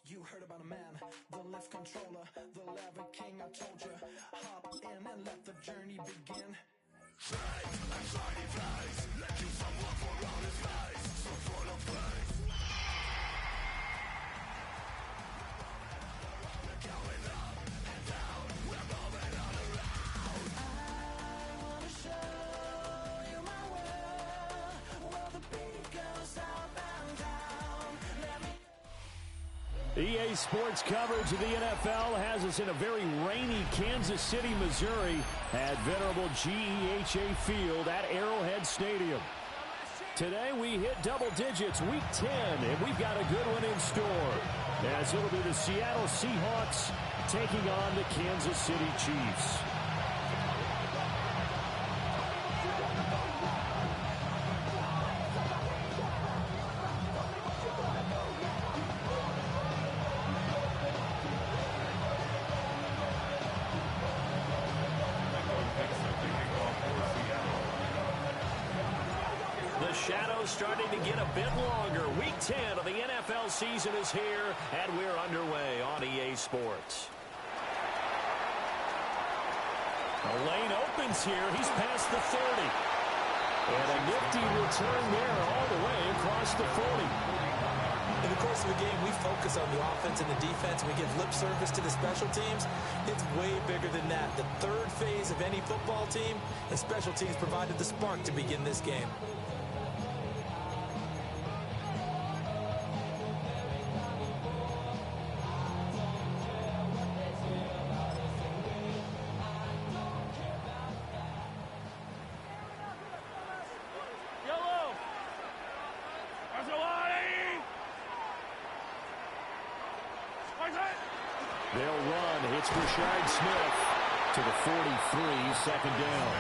You heard about a man, the lift controller, the lever king. I told you, hop in and let the journey begin. EA Sports coverage of the NFL has us in a very rainy Kansas City, Missouri at venerable GEHA Field at Arrowhead Stadium. Today we hit double digits, week 10, and we've got a good one in store, as it'll be the Seattle Seahawks taking on the Kansas City Chiefs. The shadows starting to get a bit longer. Week 10 of the NFL season is here, and we're underway on EA Sports. The lane opens here. He's past the 30. And a nifty return there all the way across the 40. In the course of a game, we focus on the offense and the defense. We give lip service to the special teams. It's way bigger than that. The third phase of any football team, and special teams provided the spark to begin this game. They'll run. It's Rashard Smith to the 43, second down.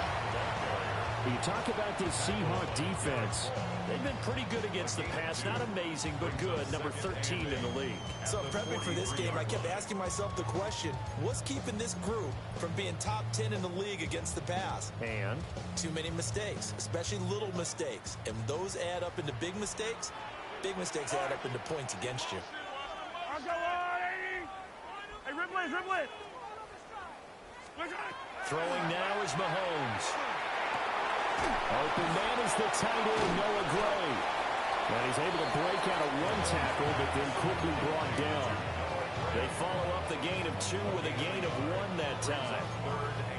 You talk about this Seahawk defense. They've been pretty good against the pass. Not amazing, but good. Number 13 in the league. So prepping for this game, I kept asking myself the question, what's keeping this group from being top 10 in the league against the pass? And? Too many mistakes, especially little mistakes. And those add up into big mistakes. Big mistakes add up into points against you. Throwing now is Mahomes. Open man is the tight end, Noah Gray. And he's able to break out of one tackle, but then quickly brought down. They follow up the gain of 2 with a gain of 1 that time.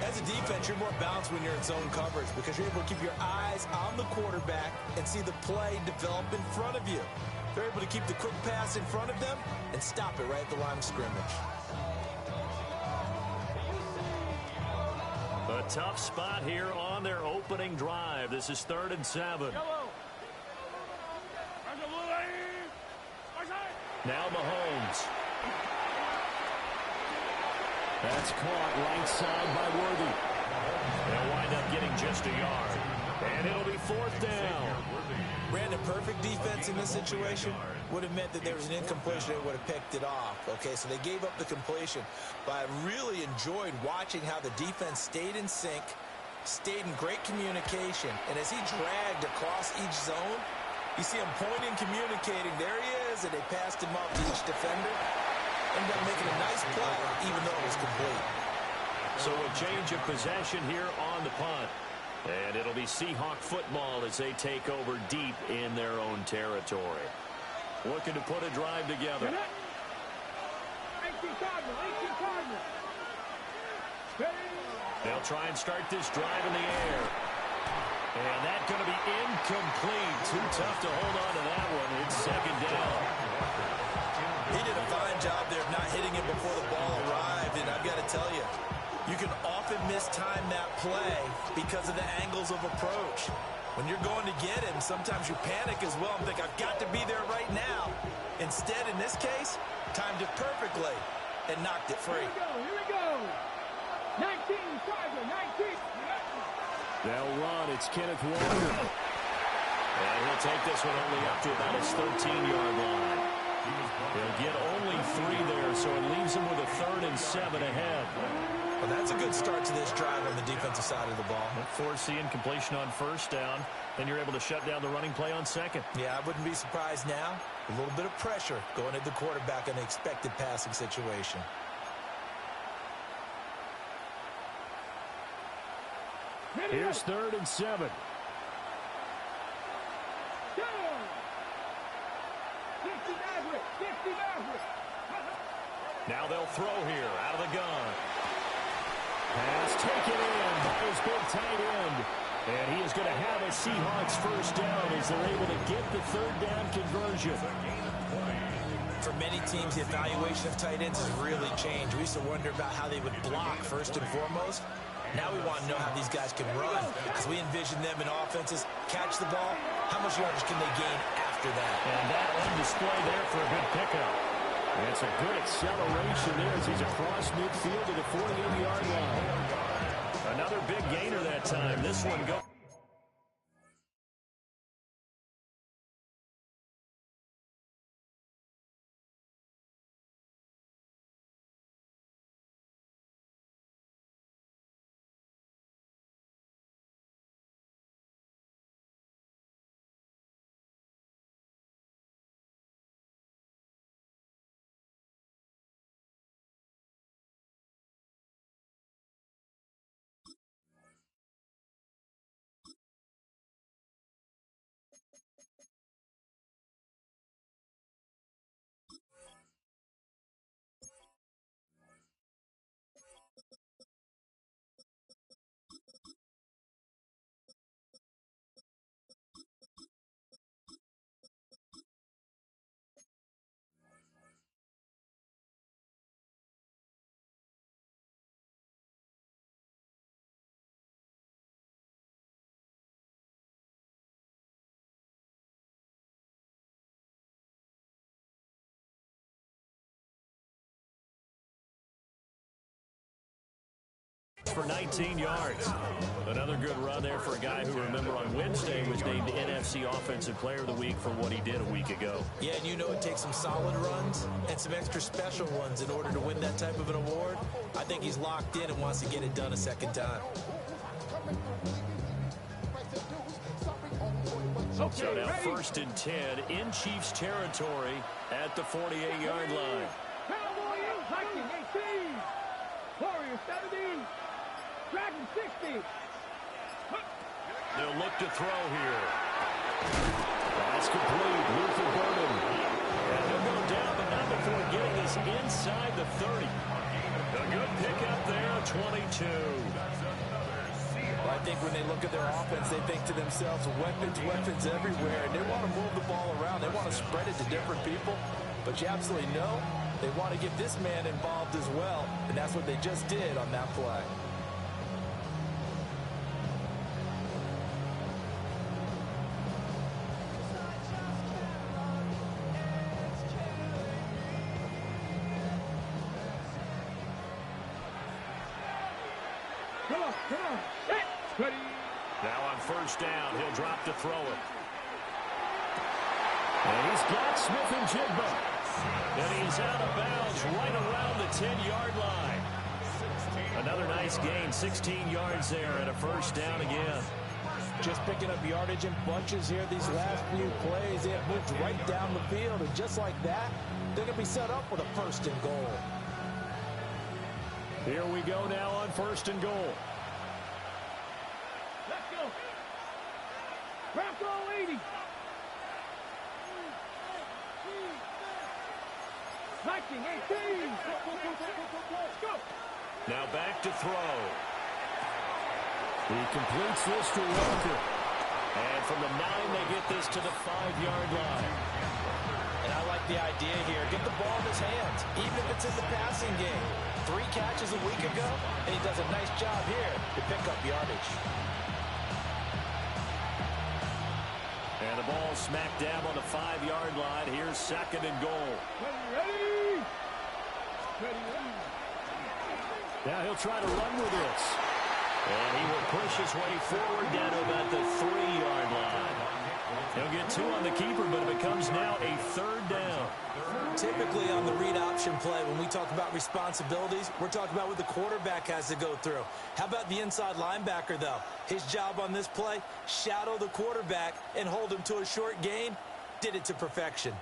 As a defense, you're more balanced when you're in zone coverage because you're able to keep your eyes on the quarterback and see the play develop in front of you. They're able to keep the quick pass in front of them and stop it right at the line of scrimmage. A tough spot here on their opening drive. This is 3rd and 7. Now Mahomes. That's caught right side by Worthy. They'll wind up getting just a yard. And it'll be 4th down. Ran a perfect defense in this situation. Would have meant that there was an incompletion. They would have picked it off. Okay, so they gave up the completion. But I really enjoyed watching how the defense stayed in sync, stayed in great communication. And as he dragged across each zone, you see him pointing, communicating. There he is, and they passed him off to each defender. Ended up making a nice play, even though it was complete. So a change of possession here on the punt. And it'll be Seahawk football as they take over deep in their own territory. Looking to put a drive together. They'll try and start this drive in the air. And that's going to be incomplete. Too tough to hold on to that one. It's 2nd down. He did a fine job there of not hitting it before the ball arrived. And I've got to tell you, you can often mistime that play because of the angles of approach. When you're going to get him, sometimes you panic as well and think, I've got to be there right now. Instead, in this case, timed it perfectly and knocked it free. Here we go. 19, Tiger, 19. They'll run. It's Kenneth Walker. And he'll take this one only up to about his 13-yard line. He'll get only 3 there, so it leaves him with a 3rd and 7 ahead. Well, that's a good start to this drive on the defensive offensive side of the ball. Foreseeing completion on first down, then you're able to shut down the running play on second. Yeah, I wouldn't be surprised now. A little bit of pressure going at the quarterback in an expected passing situation. Here's 3rd and 7. Now they'll throw here out of the gun. Pass taken in by his big tight end. And he is going to have a Seahawks first down as they're able to get the 3rd down conversion. For many teams, the evaluation of tight ends has really changed. We used to wonder about how they would block first and foremost. Now we want to know how these guys can run, because we envision them in offenses catch the ball. How much yardage can they gain after that? And that on display there for a good pickup. And it's a good acceleration there as he's across midfield to the 48-yard line. Another big gainer that time. This one goes. For 19 yards. Another good run there for a guy who, remember, on Wednesday was named NFC Offensive Player of the Week for what he did a week ago. Yeah, and you know it takes some solid runs and some extra special ones in order to win that type of an award. I think he's locked in and wants to get it done a second time. So now 1st and 10 in Chiefs territory at the 48-yard line. Cowboys, Viking 18. Warriors 17. Dragon 60. They'll look to throw here. That's complete. Luther Burden. And he'll go down, but not before getting this inside the 30. A good pickup there, 22. Well, I think when they look at their offense, they think to themselves, weapons, weapons everywhere. And they want to move the ball around. They want to spread it to different people. But you absolutely know they want to get this man involved as well. And that's what they just did on that play. Now on 1st down, he'll drop to throw it. And he's got Smith-Njigba. And he's out of bounds right around the 10-yard line. Another nice gain, 16 yards there and a 1st down again. Just picking up yardage in bunches here these last few plays. They have moved right down the field, and just like that, they're going to be set up with a 1st and goal. Here we go now on 1st and goal. Let's go. Bronco 80. 1918. Go. Now back to throw. He completes this to Walker. And from the 9, they get this to the 5-yard line. And I like the idea here. Get the ball in his hands, even if it's in the passing game. 3 catches a week ago, and he does a nice job here to pick up yardage. And the ball smack dab on the 5-yard line. Here's 2nd and goal. Ready. Ready. Now he'll try to run with this. And he will push his way forward down to about the 3-yard line. He'll get 2 on the keeper, but it becomes now a 3rd down. Typically on the read option play, when we talk about responsibilities, we're talking about what the quarterback has to go through. How about the inside linebacker, though? His job on this play, shadow the quarterback and hold him to a short gain. Did it to perfection.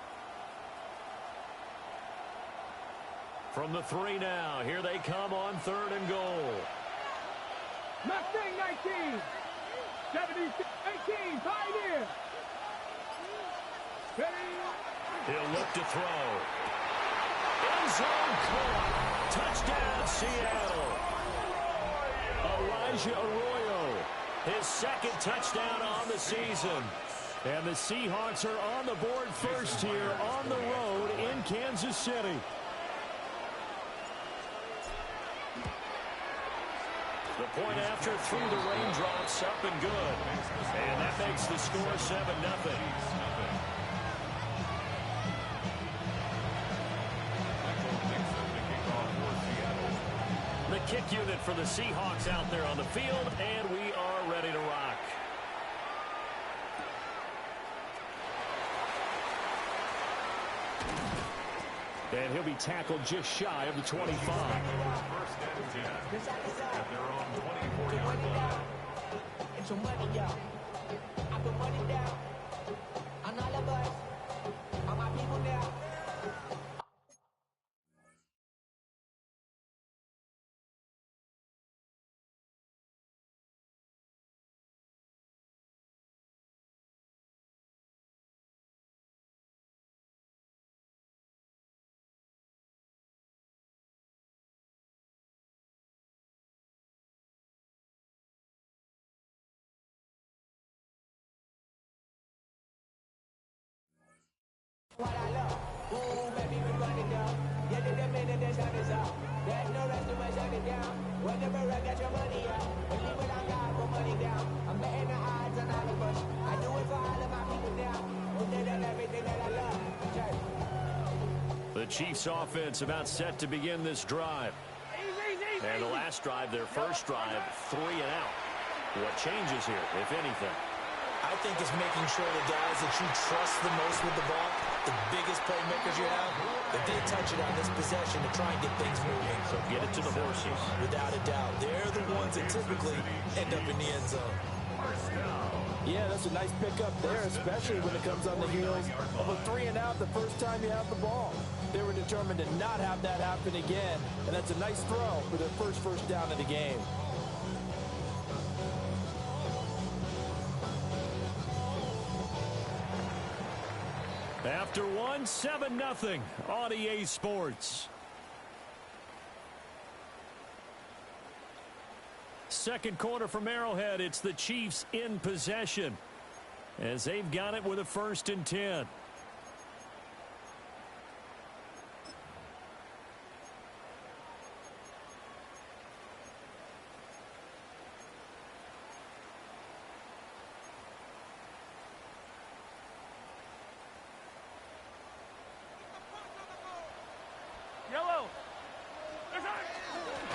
From the 3 now, here they come on 3rd and goal. Mustang 19. 18. Pioneer. He'll look to throw. End zone caught. Touchdown, Seattle. Elijah Arroyo, his 2nd touchdown on the season. And the Seahawks are on the board first here on the road in Kansas City. The point after through the raindrops, up and good. And that makes the score 7-0. The kick unit for the Seahawks out there on the field, and we are ready to rock. And he'll be tackled just shy of the 25. What I love, ooh, baby, we run it down. Yeah, the minute the sun is up. There's no rest to my shut it down. Whenever I get your money up, believe what I got, put money down. I'm betting the odds on all of us. I do it for all of my people now. Who did everything that I love. The Chiefs offense about set to begin this drive. And the last drive, their first drive, 3 and out. What changes here, if anything? I think it's making sure the guys that you trust the most with the ball, the biggest playmakers you have, that they touch it on this possession to try and get things moving. So get it to the horses. Without a doubt. They're the ones that typically end up in the end zone. Yeah, that's a nice pickup there, especially when it comes on the heels of a 3 and out the first time you have the ball. They were determined to not have that happen again, and that's a nice throw for their first down of the game. After 7-0 on EA Sports. Second quarter from Arrowhead. It's the Chiefs in possession as they've got it with a 1st and 10.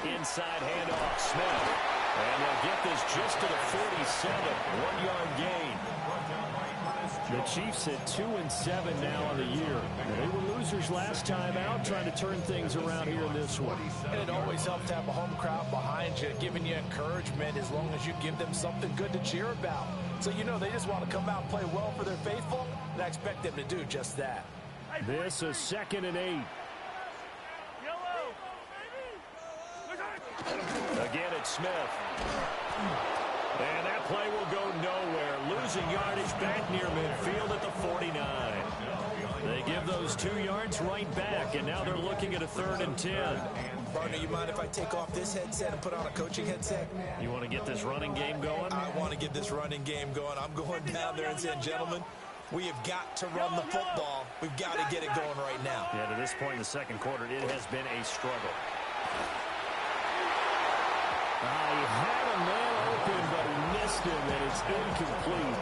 Inside handoff, Smith. And they'll get this just to the 47. 1-yard gain. The Chiefs at 2-7 now on the year. They were losers last time out, trying to turn things around here in this one. And it always helps to have a home crowd behind you, giving you encouragement as long as you give them something good to cheer about. So you know they just want to come out and play well for their faithful, and I expect them to do just that. This is 2nd and 8. Again, it's Smith. And that play will go nowhere. Losing yardage back near midfield at the 49. They give those 2 yards right back, and now they're looking at a 3rd and 10. Partner, you mind if I take off this headset and put on a coaching headset? You want to get this running game going? I want to get this running game going. I'm going down there and saying, gentlemen, we have got to run the football. We've got to get it going right now. Yeah, to this point in the second quarter, it has been a struggle. He had a man open, but he missed him, and it's incomplete.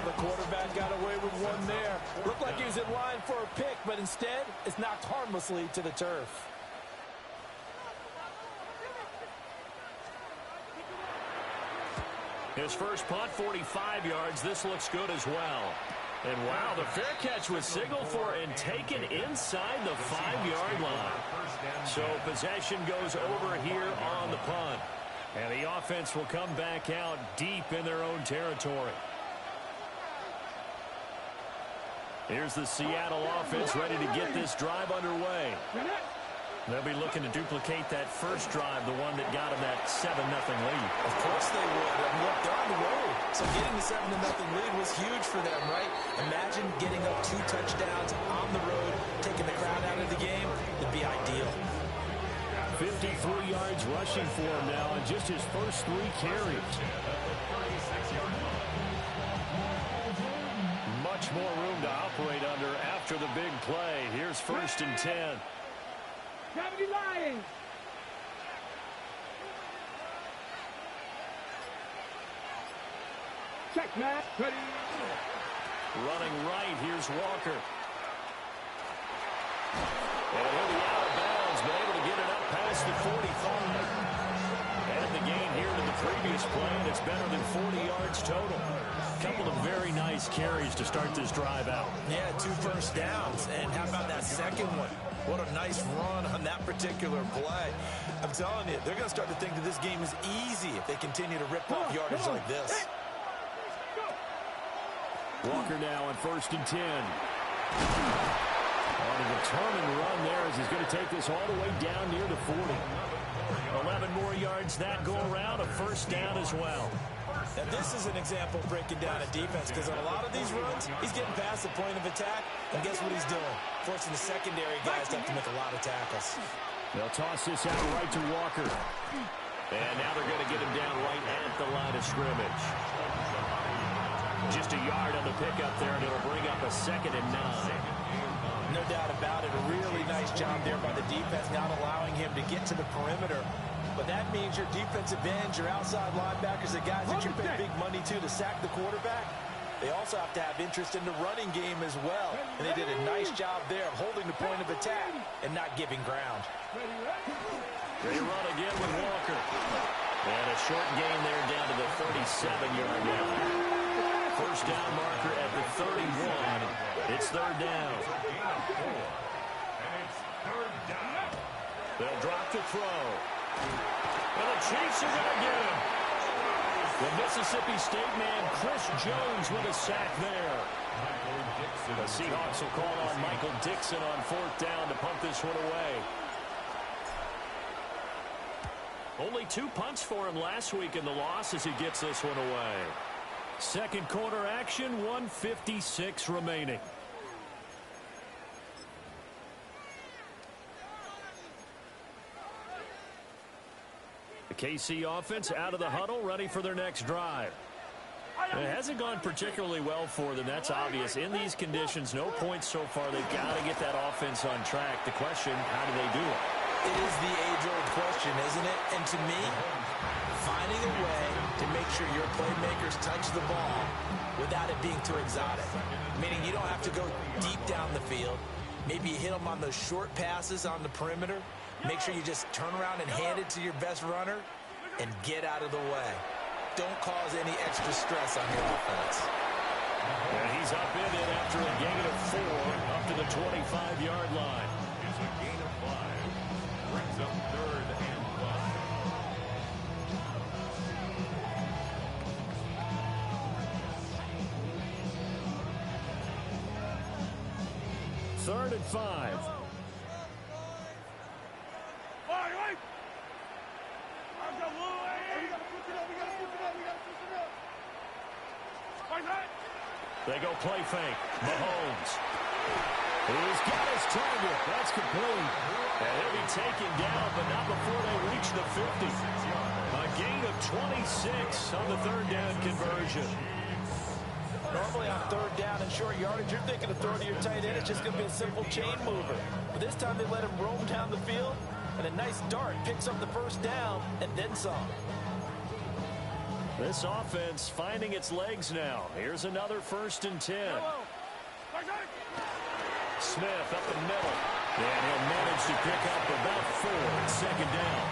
The quarterback got away with one there. Looked like he was in line for a pick, but instead, it's knocked harmlessly to the turf. His first punt, 45 yards. This looks good as well. And wow, the fair catch was signaled for and taken inside the 5-yard line. So possession goes over here on the punt. And the offense will come back out deep in their own territory. Here's the Seattle offense ready to get this drive underway. They'll be looking to duplicate that first drive, the one that got them that 7-0 lead. Of course they would. Look, they're on the road. So getting the 7-0 lead was huge for them, right? Imagine getting up 2 touchdowns on the road, taking the crowd out of the game. It'd be ideal. 53 yards rushing for him now in just his first 3 carries. Much more room to operate under after the big play. Here's 1st and 10. Gravity line. Check, Matt. Ready. Running right, here's Walker. And he'll be out of bounds, but able to get it up past the 45. And the gain here to the previous play, and it's better than 40 yards total. Couple of very nice carries to start this drive out. Yeah, 2 first downs. And how about that second one? What a nice run on that particular play. I'm telling you, they're going to start to think that this game is easy if they continue to rip off yardage like this. Walker now on 1st and 10. On a determined run there as he's going to take this all the way down near the 40. 11 more yards that go around, a first down as well. Now, this is an example of breaking down a defense because on a lot of these runs, he's getting past the point of attack, and guess what he's doing? Forcing the secondary guys to have to make a lot of tackles. They'll toss this out right to Walker. And now they're going to get him down right at the line of scrimmage. Just a yard on the pickup there, and it'll bring up a 2nd and 9. No doubt about it. A really nice job there by the defense, not allowing him to get to the perimeter. But that means your defensive ends, your outside linebackers, the guys that you pay big money to sack the quarterback, they also have to have interest in the running game as well. And they did a nice job there of holding the point of attack and not giving ground. They run again with Walker. And a short gain there down to the 37-yard line. First down marker at the 31. It's 3rd down. They'll drop to throw. And the Chiefs are going to get him. The Mississippi State man, Chris Jones, with a sack there. The Seahawks will call on Michael Dixon on 4th down to punt this one away. Only 2 punts for him last week in the loss as he gets this one away. Second quarter action, 1:56 remaining. The KC offense out of the huddle, ready for their next drive. It hasn't gone particularly well for them, that's obvious. In these conditions, no points so far. They've got to get that offense on track. The question, how do they do it? It is the age-old question, isn't it? And to me, finding a way to make sure your playmakers touch the ball without it being too exotic. Meaning you don't have to go deep down the field. Maybe you hit them on those short passes on the perimeter. Make sure you just turn around and hand it to your best runner and get out of the way. Don't cause any extra stress on your offense. And he's up in it after a gain of 4 up to the 25-yard line. It's a gain of 5. Brings up 3rd and 5. 3rd and 5. They go play fake. Mahomes. He's got his target. That's complete. And he'll be taken down, but not before they reach the 50. A gain of 26 on the 3rd down conversion. Normally on 3rd down and short yardage, you're thinking of throwing to your tight end. It's just going to be a simple chain mover. But this time they let him roam down the field, and a nice dart picks up the first down and then some. This offense finding its legs now. Here's another 1st and 10. Smith up the middle. And he'll manage to pick up about 4 at 2nd down.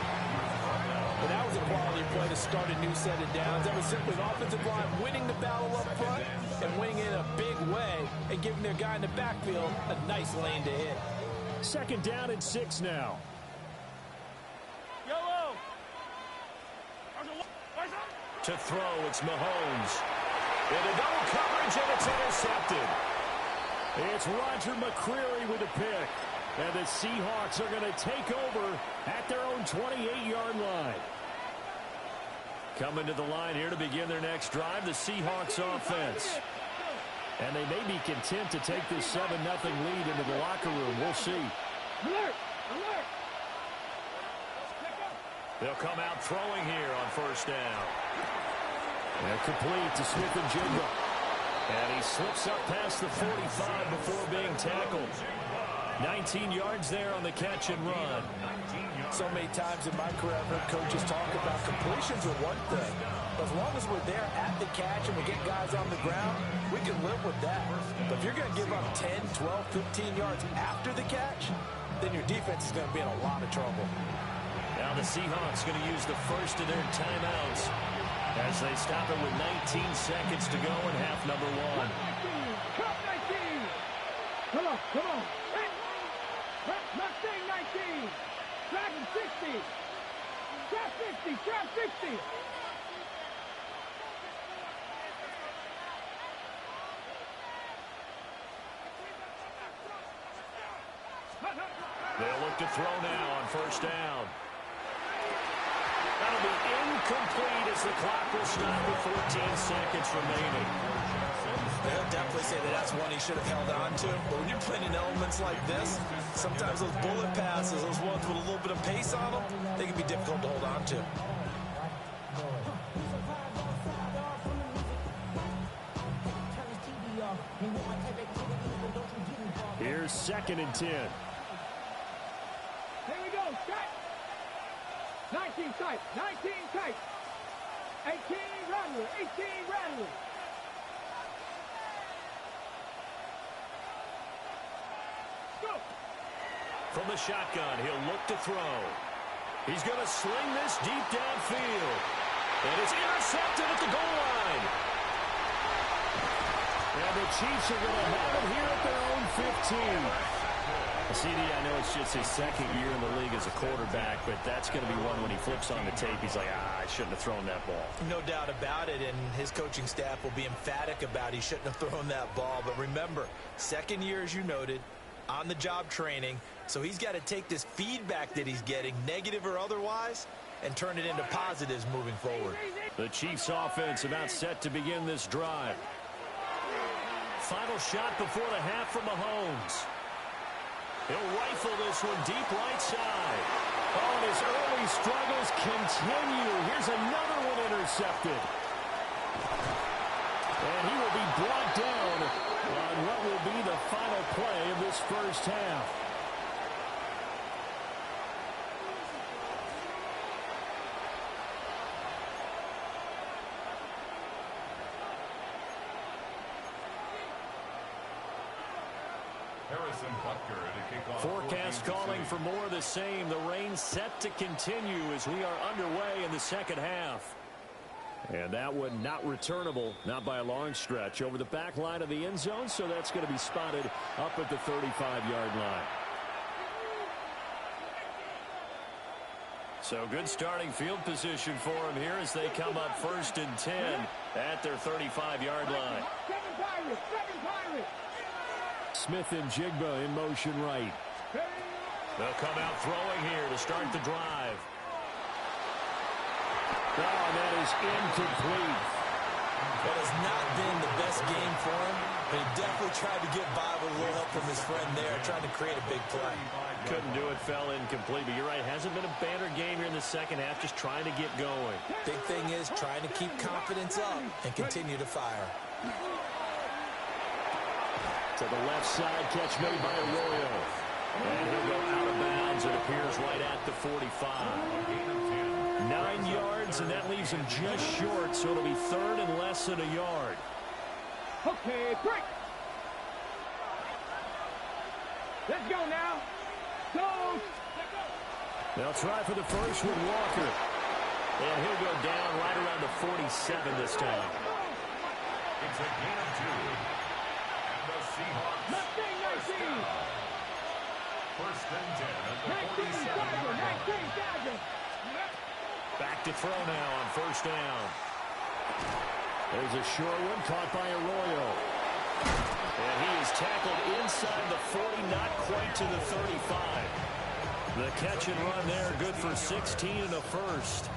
But that was a quality play to start a new set of downs. That was simply an offensive line winning the battle up front and winning it in a big way and giving their guy in the backfield a nice lane to hit. 2nd down and 6 now. To throw, it's Mahomes. Into double coverage, and it's intercepted. It's Roger McCreary with a pick. And the Seahawks are going to take over at their own 28-yard line. Coming to the line here to begin their next drive, the Seahawks offense. And they may be content to take this 7-0 lead into the locker room. We'll see. Alert! Alert! They'll come out throwing here on 1st down. And complete to Smith-Njigba. And he slips up past the 45 before being tackled. 19 yards there on the catch and run. So many times in my career, I've heard coaches talk about completions are one thing. But as long as we're there at the catch and we get guys on the ground, we can live with that. But if you're going to give up 10, 12, 15 yards after the catch, then your defense is going to be in a lot of trouble. Now the Seahawks going to use the first of their timeouts as they stop it with 19 seconds to go in half number 1. Cut 19! Come on, come on! Mustang 19! Dragon 60! Trap 50! Trap 60! They'll look to throw now on 1st down. That'll be incomplete as the clock will stop with 14 seconds remaining. They'll definitely say that that's one he should have held on to. But when you're playing in elements like this, sometimes those bullet passes, those ones with a little bit of pace on them, they can be difficult to hold on to. Here's 2nd and 10. Here we go, set! 19 tight, 19 tight. 18 Rattler, 18 Rattler. Go! From the shotgun, he'll look to throw. He's going to sling this deep downfield. And it's intercepted at the goal line. And the Chiefs are going to have it here at their own 15. CD, I know it's just his 2nd year in the league as a quarterback, but that's going to be one when he flips on the tape. He's like, I shouldn't have thrown that ball. No doubt about it, and his coaching staff will be emphatic about he shouldn't have thrown that ball. But remember, 2nd year, as you noted, on-the-job training, so he's got to take this feedback that he's getting, negative or otherwise, and turn it into positives moving forward. The Chiefs offense about set to begin this drive. Final shot before the half from Mahomes. He'll rifle this one deep right side. Oh, and his early struggles continue. Here's another one intercepted. And he will be brought down on what will be the final play of this 1st half. Forecast calling for more of the same. The rain set to continue as we are underway in the 2nd half. And that one not returnable, not by a long stretch, over the back line of the end zone, so that's going to be spotted up at the 35-yard line. So good starting field position for him here as they come up 1st and 10 at their 35-yard line. Seven Pirates! Seven Pirates! Smith-Njigba in motion right. They'll come out throwing here to start the drive. Oh, that is incomplete. That has not been the best game for him, but he definitely tried to get by with a little help from his friend there, trying to create a big play. Couldn't do it, fell incomplete. But you're right, hasn't been a banner game here in the 2nd half, just trying to get going. Big thing is trying to keep confidence up and continue to fire. To the left side, catch made by Arroyo. And he'll go out of bounds. It appears right at the 45. 9 yards, and that leaves him just short, so it'll be 3rd and less than a yard. Okay, break. Let's go now. Go. They'll try for the first with Walker. And he'll go down right around the 47 this time. It's a gain of 2. And the Seahawks first down. First and 10 at the 47-yard line. Back to throw now on first down. There's a short one caught by Arroyo. And he is tackled inside the 40, not quite to the 35. The catch and run there, good for 16 and a first.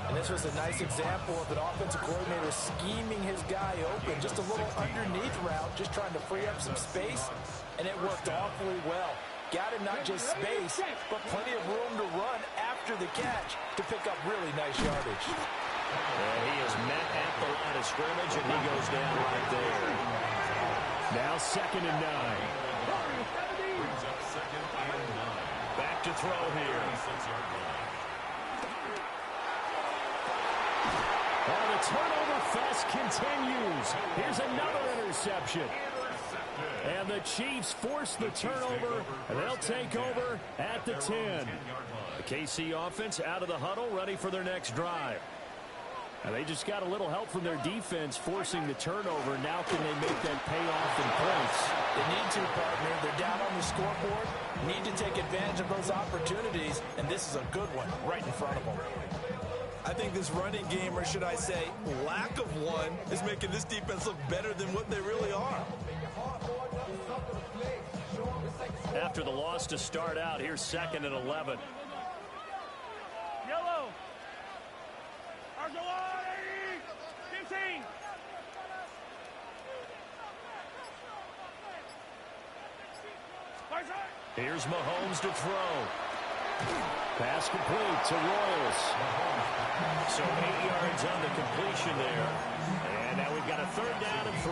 And this was a nice example of an offensive coordinator scheming his guy open. Just a little underneath route, just trying to free up some space, and it worked awfully well. Got him not just space, but plenty of room to run after the catch to pick up really nice yardage. And he is met at the line of scrimmage, and he goes down right there. Now 2nd and 9. Brings up 2nd and 9. Back to throw here. And the turnover fest continues. Here's another interception. And the Chiefs force the turnover, and they'll take over at the 10. The KC offense out of the huddle, ready for their next drive. And they just got a little help from their defense forcing the turnover. Now can they make that pay off in points? They need to, partner. They're down on the scoreboard. Need to take advantage of those opportunities, and this is a good one right in front of them. I think this running game, or should I say lack of one, is making this defense look better than what they really are. After the loss to start out, here's 2nd and 11. Yellow. Argolon, 15. Here's Mahomes to throw. Pass complete to Royals. So 8 yards on the completion there. And now we've got a 3rd down and 3.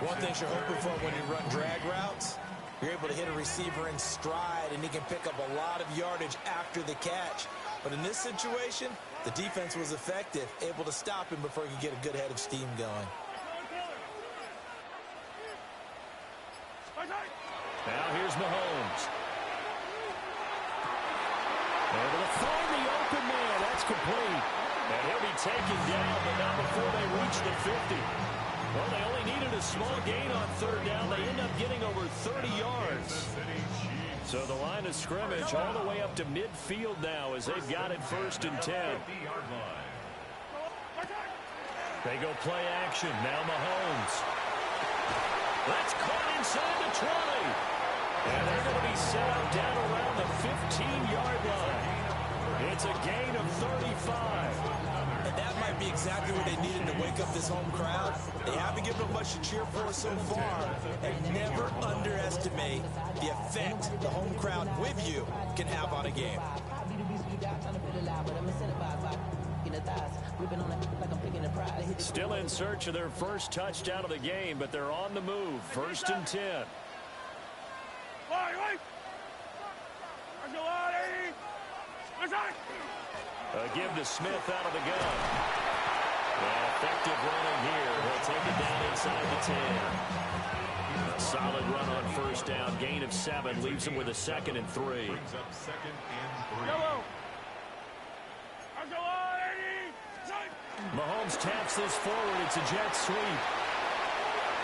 One thing you're hoping for when you run drag routes, you're able to hit a receiver in stride, and he can pick up a lot of yardage after the catch. But in this situation, the defense was effective, able to stop him before he could get a good head of steam going. Now here's Mahomes. Able to find the open man. That's complete. And he'll be taken down, but not before they reach the 50. Well, they only needed a small gain on 3rd down. They end up getting over 30 yards. So the line of scrimmage all the way up to midfield now as they've got it 1st and 10. They go play action. Now Mahomes. That's caught inside the 20. And they're going to be set up down around the 15-yard line. It's a gain of 35. And that might be exactly what they needed to wake up this home crowd. They haven't given them much to cheer for so far. And never underestimate the effect the home crowd with you can have on a game. Still in search of their first touchdown of the game, but they're on the move. 1st and 10. A give to Smith out of the gun. And effective running here. He'll take it down inside the 10. A solid run on 1st down. Gain of 7 leaves him with a 2nd and 3. Brings up 2nd and 3. Mahomes taps this forward. It's a jet sweep.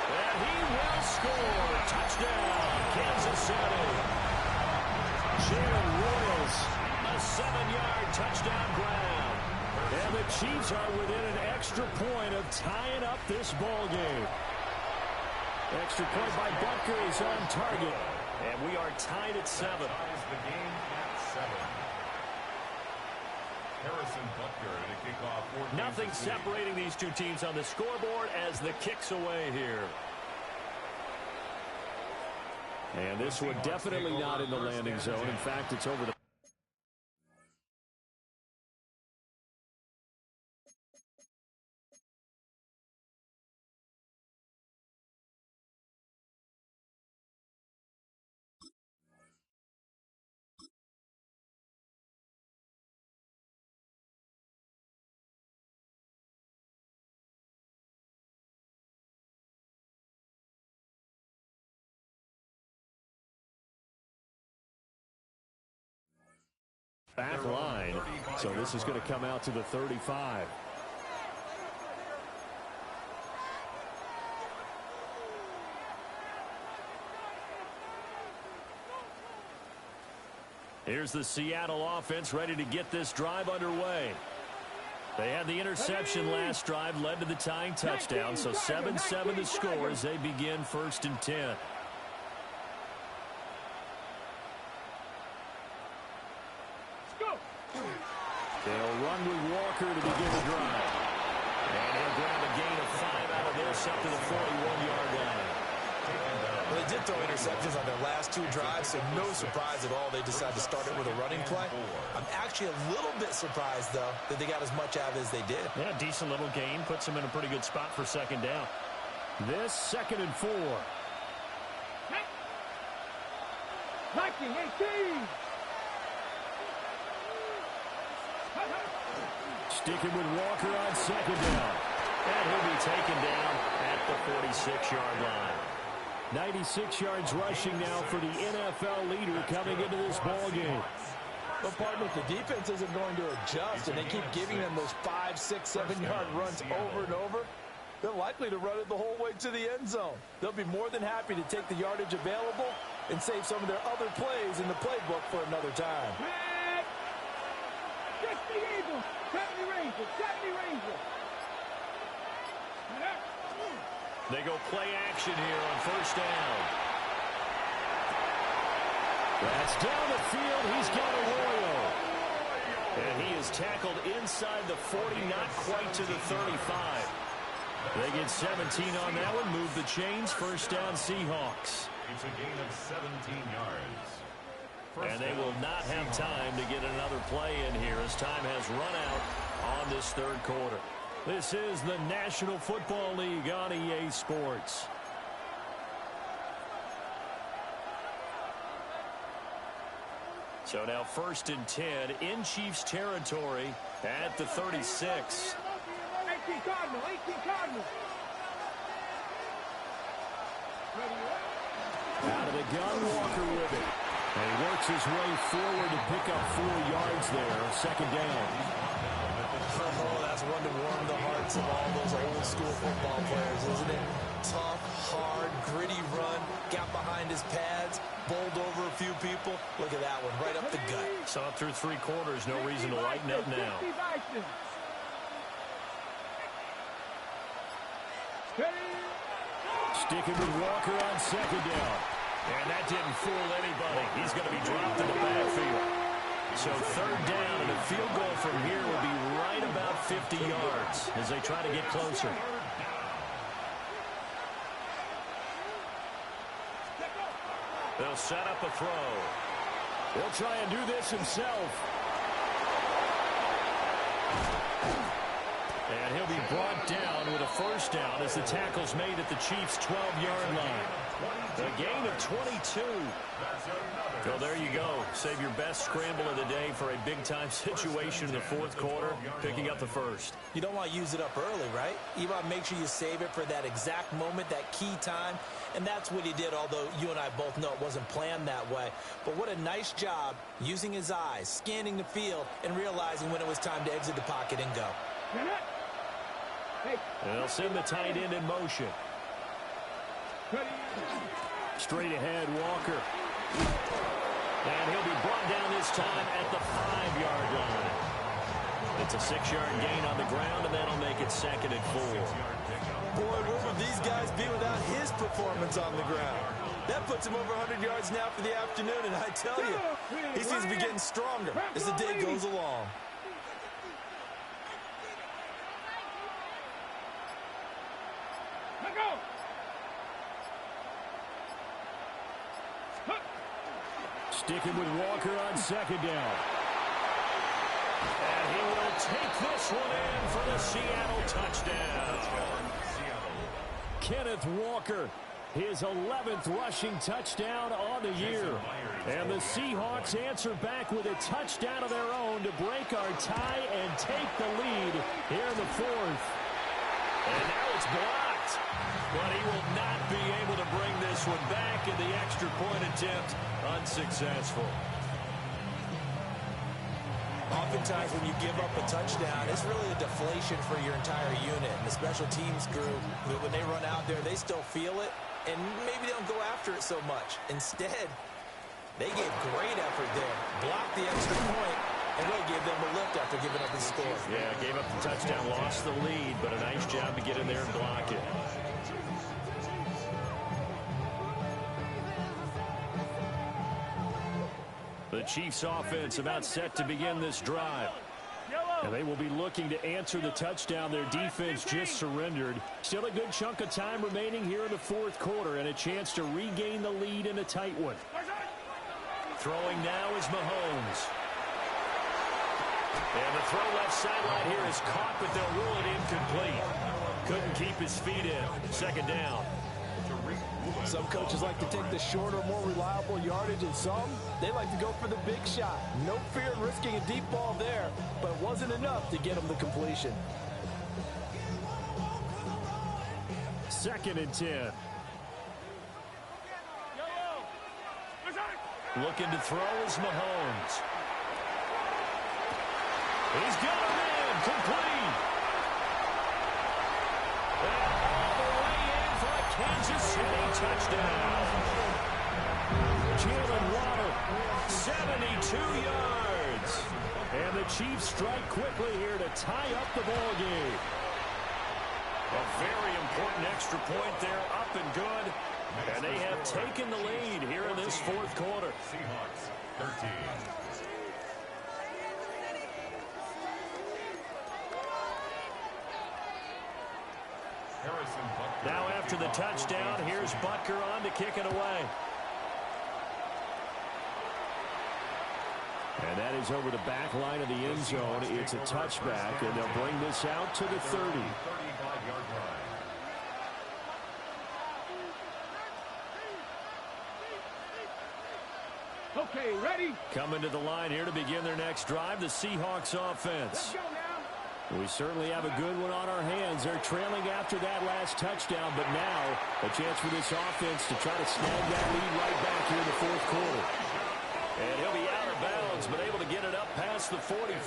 And he will score. Touchdown, Kansas City. Jalen Royals, a 7-yard touchdown grab. And the Chiefs are within an extra point of tying up this ball game. Extra point by Butker is on target. And we are tied at 7. Ties the game at 7. Harrison Butker to kick off. Nothing separating these two teams on the scoreboard as the kick's away here. And this one definitely not in the landing zone. In fact, it's over the back line. So this is going to come out to the 35. Here's the Seattle offense ready to get this drive underway. They had the interception last drive, led to the tying touchdown, so 7-7 to score as they begin 1st and 10. They'll run with Walker to begin the drive. And he'll grab a gain of 5 out of this up to the 41-yard line. Well, they did throw interceptions on their last 2 drives, so no surprise at all they decided to start it with a running play. I'm actually a little bit surprised, though, that they got as much out of it as they did. Yeah, decent little gain. Puts them in a pretty good spot for 2nd down. This 2nd and 4. Viking 18. Sticking with Walker on 2nd down. And he'll be taken down at the 46-yard line. 96 yards rushing now for the NFL leader coming into this ball game. But partner, the defense isn't going to adjust, and they keep giving them those 5, 6, 7-yard runs over and over. They're likely to run it the whole way to the end zone. They'll be more than happy to take the yardage available and save some of their other plays in the playbook for another time. Just the Eagles. 70 Rangers. 70 Rangers. They go play action here on 1st down. That's down the field. He's got Arroyo. And he is tackled inside the 40, not quite to the 35. They get 17 on that one. Move the chains. 1st down, Seahawks. It's a gain of 17 yards. And they will not have time to get another play in here as time has run out on this 3rd quarter. This is the National Football League on EA Sports. So now 1st and 10 in Chiefs territory at the 36. 18 Cardinal. 18 Cardinal. Out of the gun, Walker with it. And he works his way forward to pick up 4 yards there. 2nd down. Oh, that's one to warm the hearts of all those old school football players, isn't it? Tough, hard, gritty run, got behind his pads, bowled over a few people. Look at that one, right up the gut. Saw it through 3 quarters, no reason to lighten up now. Sticking with Walker on 2nd down. And that didn't fool anybody. He's going to be dropped in the backfield. So 3rd down, and a field goal from here will be right about 50 yards as they try to get closer. They'll set up a throw. He'll try and do this himself. And he'll be brought down with a 1st down as the tackle's made at the Chiefs' 12-yard line. A gain of 22. So there you go. Save your best scramble of the day for a big-time situation in the 4th quarter, picking up the 1st. You don't want to use it up early, right? You want to make sure you save it for that exact moment, that key time. And that's what he did, although you and I both know it wasn't planned that way. But what a nice job using his eyes, scanning the field, and realizing when it was time to exit the pocket and go. And they'll send the tight end in motion. Straight ahead, Walker. And he'll be brought down this time at the 5-yard line. It's a 6-yard gain on the ground, and that'll make it 2nd and 4. Boy, where would these guys be without his performance on the ground? That puts him over 100 yards now for the afternoon, and I tell you, he seems to be getting stronger as the day goes along. Sticking with Walker on 2nd down. And he will take this one in for the Seattle touchdown. Kenneth Walker, his 11th rushing touchdown on the year. And the Seahawks answer back with a touchdown of their own to break our tie and take the lead here in the 4th. And now it's blocked. But he will not be able to bring this one back, in the extra point attempt unsuccessful. oftentimes when you give up a touchdown, it's really a deflation for your entire unit. And the special teams group, when they run out there, they still feel it, and maybe they don't go after it so much. Instead, they gave great effort there, blocked the extra point, and really gave them a lift after giving up the score. Yeah, gave up the touchdown, lost the lead, but a nice job to get in there and block it. The Chiefs offense about set to begin this drive. And they will be looking to answer the touchdown their defense just surrendered. Still a good chunk of time remaining here in the fourth quarter and a chance to regain the lead in a tight one. Throwing now is Mahomes. And the throw left sideline here is caught, but they'll rule it incomplete. Couldn't keep his feet in. Second down. Some coaches like to take the shorter, more reliable yardage, and some, they like to go for the big shot. No fear of risking a deep ball there, but it wasn't enough to get them the completion. 2nd and 10. Looking to throw is Mahomes. He's got him in. Complete. And all the way in for a Kansas City touchdown. Jalen Waddle, 72 yards. And the Chiefs strike quickly here to tie up the ball game. A very important extra point there, up and good. And they have taken the lead here in this fourth quarter. Seahawks 13. Now after the touchdown, here's Butker on to kick it away. And that is over the back line of the end zone. It's a touchback, and they'll bring this out to the 30. 35-yard line. Okay, ready? Coming to the line here to begin their next drive, the Seahawks offense. Let's go now. We certainly have a good one on our hands. They're trailing after that last touchdown, but now a chance for this offense to try to snag that lead right back here in the fourth quarter. And he'll be out of bounds, but able to get it up past the 45.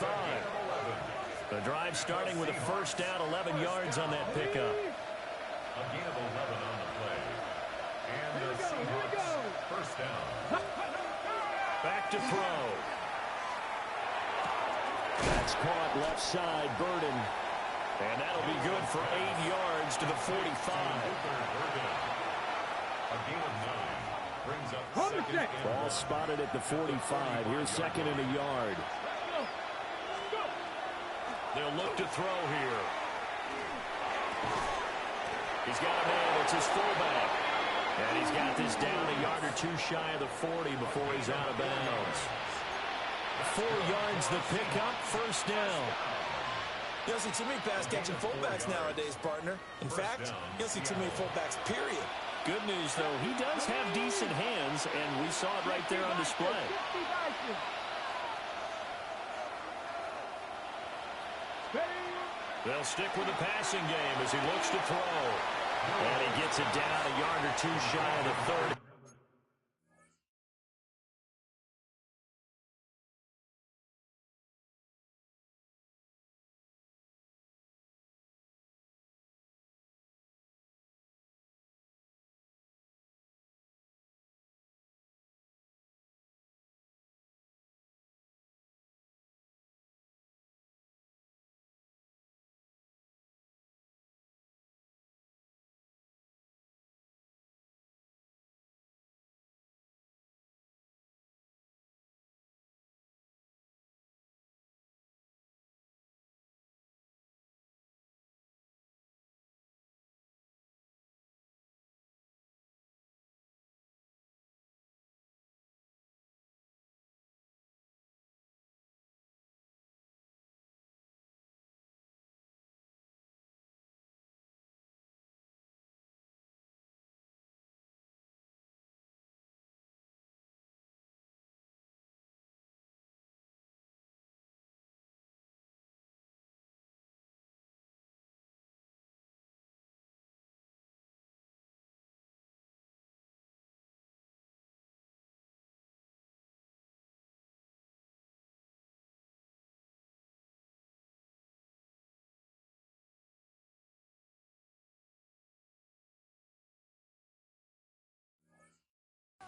The drive starting with a first down, 11 yards on that pickup. A gain of 11 on the play. And the Seahawks first down. Back to throw. That's caught left side, Burden. And that'll be good for 8 yards to the 45. A gain of 9 brings up second and Ball spotted at the 45. Here's second and a yard. They'll look to throw here. He's got a man. It's his fullback. And he's got this down a yard or two shy of the 40 before he's out of bounds. 4 yards the pickup, first down. You don't see too many pass-catching fullbacks nowadays, partner. In fact, you don't see too many fullbacks, period. Good news, though, he does have decent hands, and we saw it right there on display. They'll stick with the passing game as he looks to throw. And he gets it down a yard or two shy of the 30.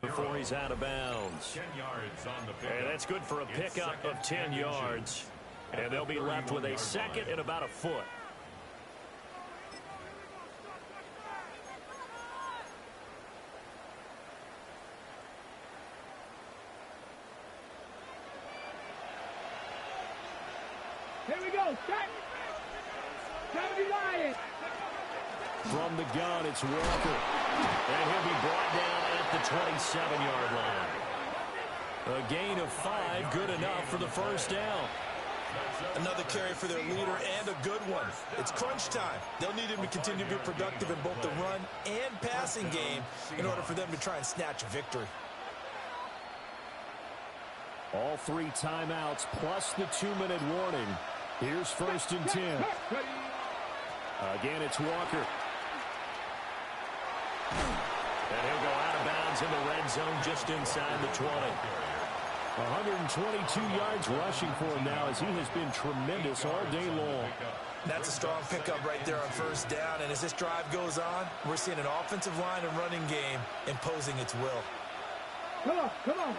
before he's out of bounds. 10 yards on the pickup. And that's good for a pickup of 10 yards. And they'll be left with a second and about a foot. Here we go. Set. 70 Lions. From the gun, it's Walker. And he'll be brought down at the 27-yard line. A gain of 5, good enough for the first down. Another carry for their leader and a good one. It's crunch time. They'll need him to continue to be productive in both the run and passing game in order for them to try and snatch a victory. All 3 timeouts plus the 2-minute warning. Here's 1st and 10. Again, it's Walker. And he'll go out of bounds in the red zone just inside the 20. 122 yards rushing for him now as he has been tremendous all day long. That's a strong pickup right there on 1st down. And as this drive goes on, we're seeing an offensive line and running game imposing its will. Come on, come on.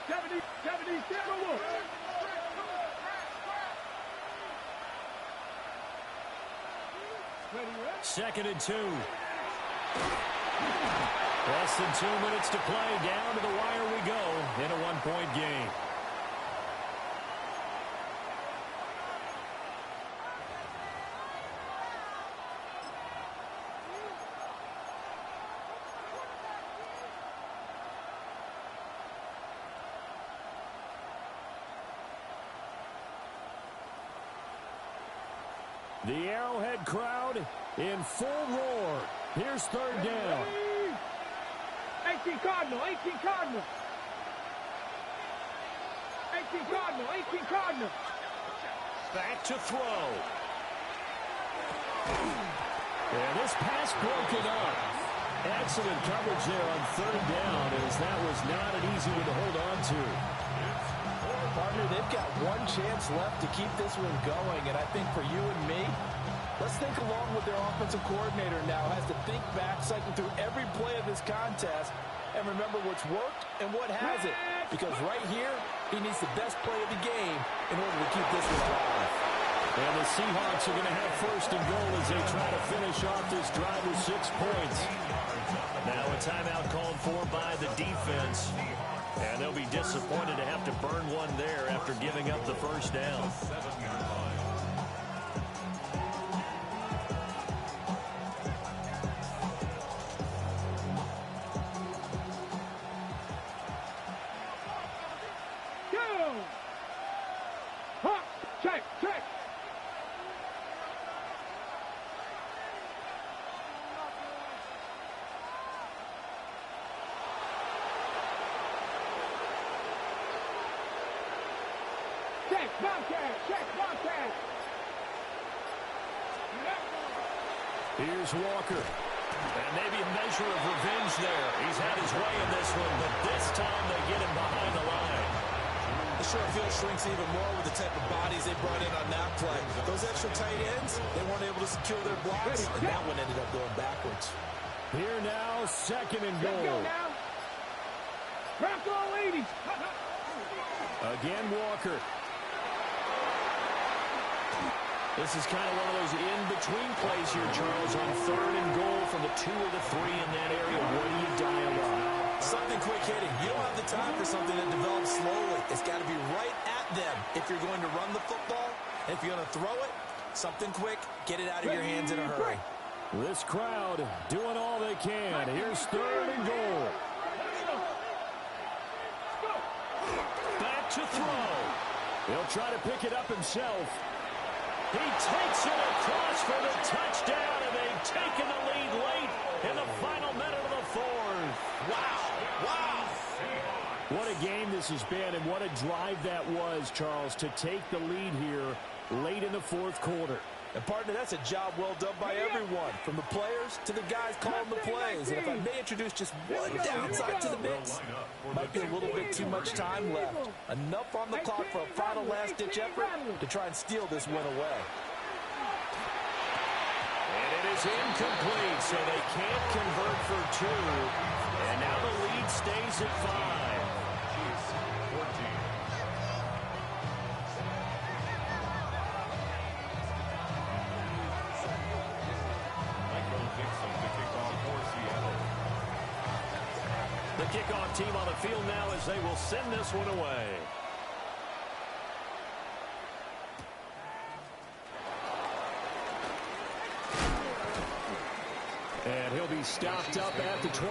70, 77 Wolf. Second and 2. Less than 2 minutes to play. Down to the wire we go in a 1-point game. The Arrowhead crowd in full roar. Here's 3rd down. 18 Cardinal, 18 Cardinal. 18 Cardinal, 18 Cardinal. Back to throw. And this pass broken up. Excellent coverage there on 3rd down as that was not an easy one to hold on to. Partner, they've got one chance left to keep this one going, and I think for you and me, let's think along with their offensive coordinator now has to think back, cycle through every play of this contest, and remember what's worked and what hasn't. Because right here, he needs the best play of the game in order to keep this one alive. And the Seahawks are going to have 1st and goal as they try to finish off this drive with 6 points. Now a timeout called for by the defense. And they'll be disappointed to have to burn one there after giving up the 1st down. Go! Hop, check, check. Check, Bobcat, check, Bobcat. Here's Walker. And maybe a measure of revenge there. He's had his way in this one, but this time they get him behind the line. The short field shrinks even more with the type of bodies they brought in on that play. Those extra tight ends, they weren't able to secure their blocks, and that one ended up going backwards. Here now, 2nd and Let's go goal. now. Bronco ladies. Again, Walker. This is kind of one of those in-between plays here, Charles, on 3rd and goal from the 2 or the 3 in that area. What do you dial up? Something quick hitting. You don't have the time for something that develops slowly. It's got to be right at them if you're going to run the football. And if you're going to throw it, something quick, get it out of your hands in a hurry. This crowd doing all they can. Here's 3rd and goal. Back to throw. He'll try to pick it up himself. He takes it across for the touchdown, and they've taken the lead late in the final minute of the 4th. Wow. Wow. What a game this has been, and what a drive that was, Charles, to take the lead here late in the 4th quarter. And, partner, that's a job well done by everyone, from the players to the guys calling the plays. And if I may introduce just one downside to the mix, might be a little bit too much time left. Enough on the clock for a final last-ditch effort to try and steal this win away. And it is incomplete, so they can't convert for 2. And now the lead stays at 5. Chiefs 14. Michael Dixon to kick off for Seattle. The kickoff team on the field now as they will send this one away. And he'll be stopped up at the 25.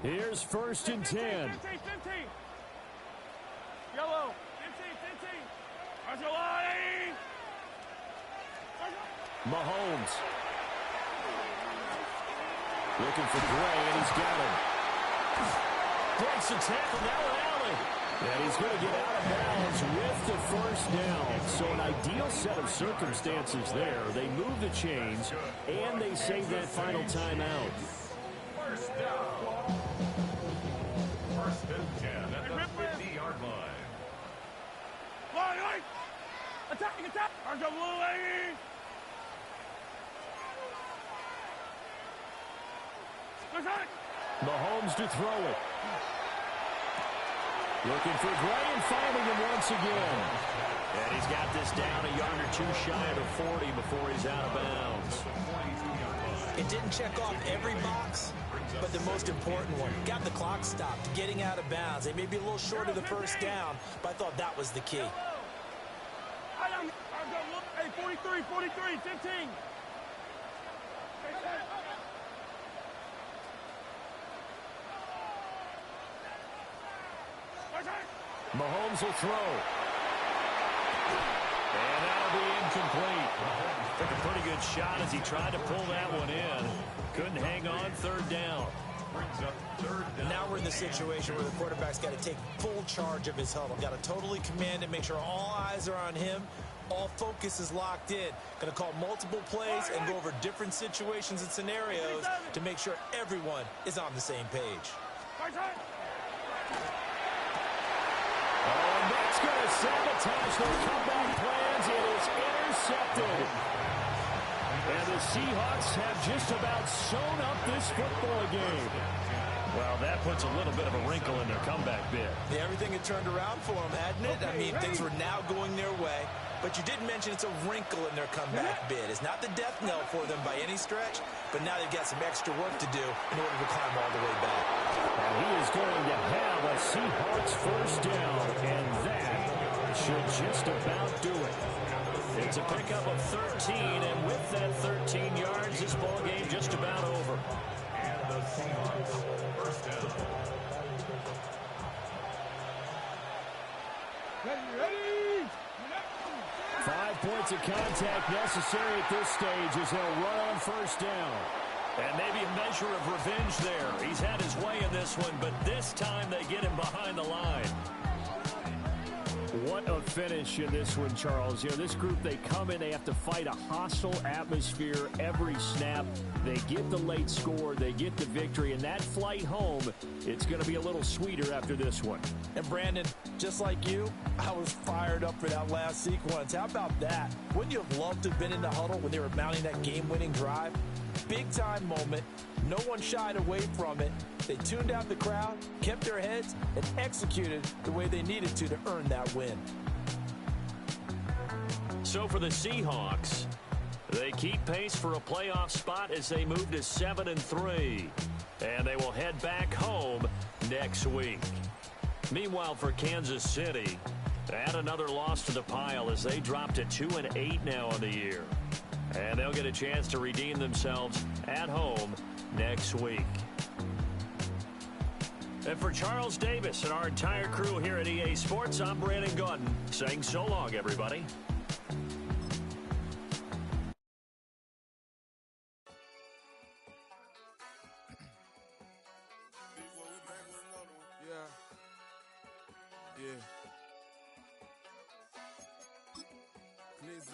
Here's 1st and 10. 15. Yellow. 15. Mahomes. Looking for Gray, and he's got him. Breaks the tackle, now an alley. And he's going to get out of bounds with the 1st down. So an ideal set of circumstances there. They move the chains, and they save that final timeout. 1st down. 1st and 10 at the 50-yard line. Attack! Mahomes to throw it. Looking for Gray and finding him once again. And he's got this down a yard or two shy of the 40 before he's out of bounds. It didn't check off every box, but the most important one. Got the clock stopped, getting out of bounds. They may be a little short of the 1st down, but I thought that was the key. Hey, 43, 15. Mahomes will throw. And that'll be incomplete. Took a pretty good shot as he tried to pull that one in. Couldn't hang on, 3rd down. Brings up 3rd down. Now we're in the situation where the quarterback's got to take full charge of his huddle. Got to totally command it, make sure all eyes are on him. All focus is locked in. Going to call multiple plays and go over different situations and scenarios to make sure everyone is on the same page. Oh, and that's going to sabotage their comeback plans. It is intercepted. And the Seahawks have just about sewn up this football game. Well, that puts a little bit of a wrinkle in their comeback bid. Yeah, everything had turned around for them, hadn't it? I mean, things were now going their way. But you did mention it's a wrinkle in their comeback bid. It's not the death knell for them by any stretch, but now they've got some extra work to do in order to climb all the way back. And he is going to have a Seahawks 1st down, and that should just about do it. It's a pickup of 13, and with that 13 yards, this ball game just about over. And the Seahawks 1st down. Ready! 5 points of contact necessary at this stage as they'll run on 1st down. And maybe a measure of revenge there. He's had his way in this one, but this time they get him behind the line. What a finish in this one, Charles. You know, this group, they come in, they have to fight a hostile atmosphere every snap. They get the late score, they get the victory, and that flight home, it's going to be a little sweeter after this one. And Brandon, just like you, I was fired up for that last sequence. How about that? Wouldn't you have loved to have been in the huddle when they were mounting that game-winning drive? Big-time moment. No one shied away from it. They tuned out the crowd, kept their heads, and executed the way they needed to earn that win. So for the Seahawks, they keep pace for a playoff spot as they move to 7-3. And they will head back home next week. Meanwhile, for Kansas City, add another loss to the pile as they drop to 2-8 now on the year. And they'll get a chance to redeem themselves at home next week. And for Charles Davis and our entire crew here at EA Sports, I'm Brandon Gaudin saying so long, everybody. Yeah. Please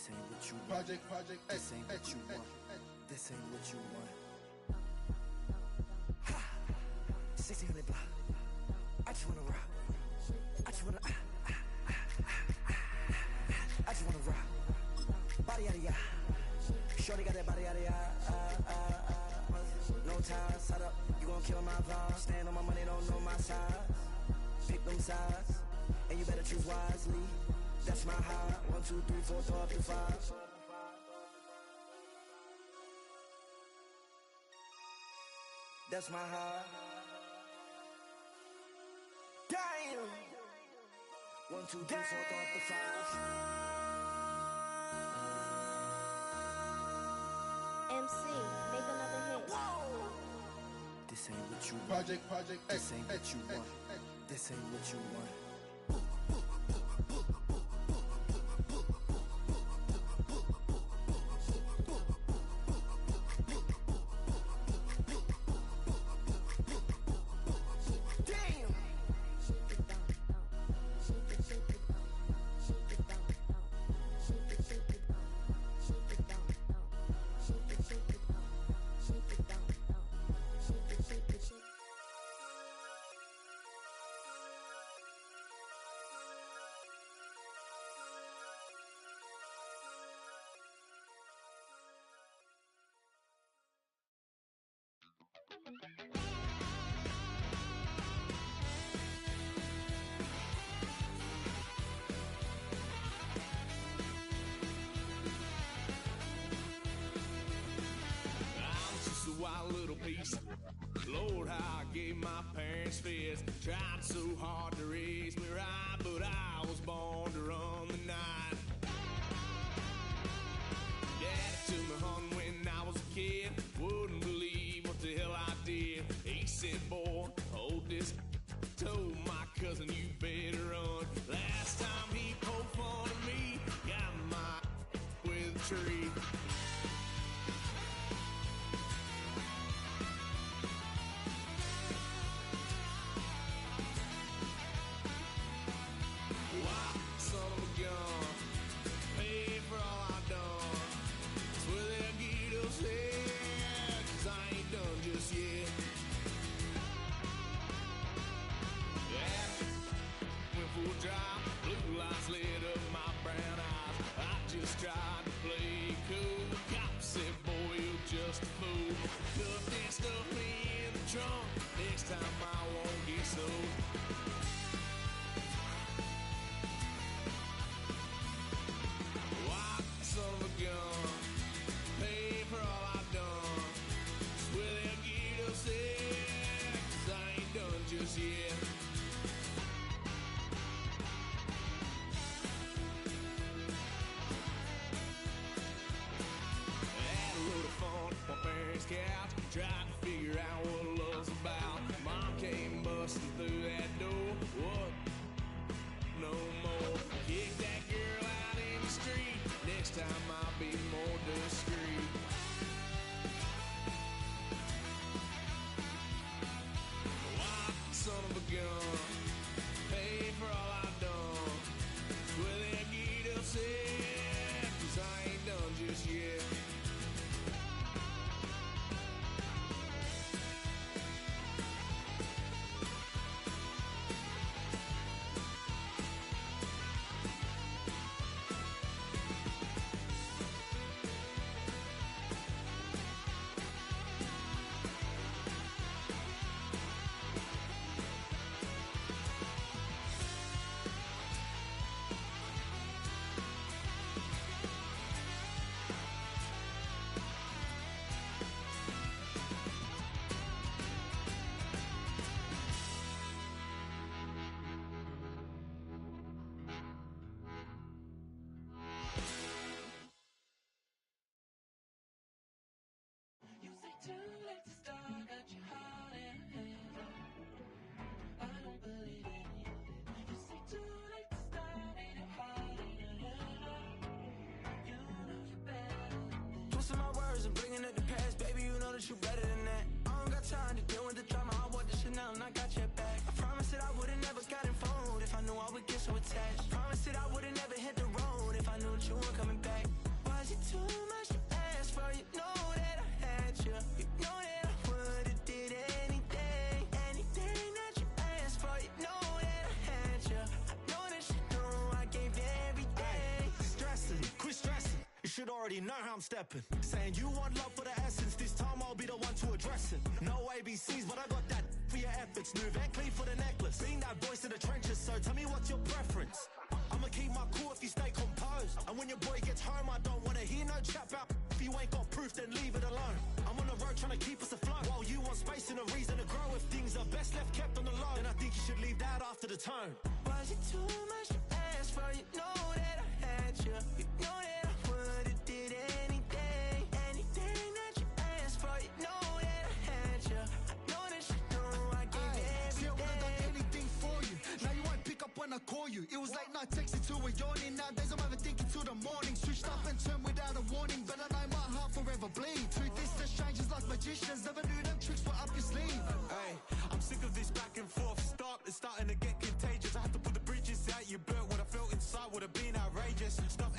This ain't what you want. This ain't what you want. This ain't what you want. Ha! 1600 block. I just wanna rock. I just wanna I just wanna rock. Body out of ya. Shorty got that body out of ya. No ties, side up. You gon' kill my vibe. Stand on my money, don't know my size. Pick them sides, and you better choose wisely. That's my high. 1, 2, 3, 4, throw up to 5. That's my high. Damn. 1, 2, 3, 4, throw up to 5. MC, make another hit. Whoa. This ain't what you want. This ain't what you want. This ain't what you want. Wild little piece. Lord, how I gave my parents fist. Tried so hard to raise me right, but I was born to run the night. Daddy took me hunting when I was a kid. Wouldn't believe what the hell I did. He said, boy, hold this. Told my cousin, you better run. Last time he poked fun at me, got my with a tree. Blue lights lit up my brown eyes. I just tried to play cool. Cop said, boy, you're just a fool. Cuffed and stuffed me in the trunk. Next time I won't get sold. White son of a gun, pay for all I've done. Well, they'll get upset, 'cause I ain't done just yet. Couch, tried to figure out what love's about. Mom came busting through that door. What? No more. Kick that girl out in the street. Next time I'll be more discreet. White son of a gun, pay for all I've done. Well, they'll get upset, 'cause I ain't done just yet. You better than that. I don't got time to deal with the drama. I want the Chanel and I got your back. I promised that I would've never got involved if I knew I would get so attached. I promised that I would've never hit the road if I knew that you weren't coming back. too much to ask for? You know that I had you. You know that I would've did anything. Anything that you asked for. You know that I had you. I know that you know I gave everything. Stressing, quit stressing. You should already know how I'm stepping. Saying you want love for the essence. This time I'll be the one to address it. No ABCs, but I got that for your efforts. New Van Cleef for the necklace. Being that voice in the trenches, so tell me what's your preference. I'ma keep my cool if you stay composed. And when your boy gets home, I don't wanna hear no chat about. If you ain't got proof, then leave it alone. I'm on the road trying to keep us afloat. While you want space and a reason to grow. If things are best left kept on the low, then I think you should leave that after the tone. Was it too much to ask for? You know that I had you. You know that I would've did anything. Anything that you asked for. You know that I had you. I know that you know I gave everything. See, I would've done anything for you. Now you won't pick up when I call you. It was late night texting till we're yawning. Nowadays I'm overthinking till the morning. Switched up and turned without a warning. But I know my heart forever bleed. Two distant strangers like magicians. Never knew them tricks were up your sleeve. Hey, I'm sick of this back and forth. It's starting to get contagious. I had to put the bridges out you built. What I felt inside would have been outrageous. Stuff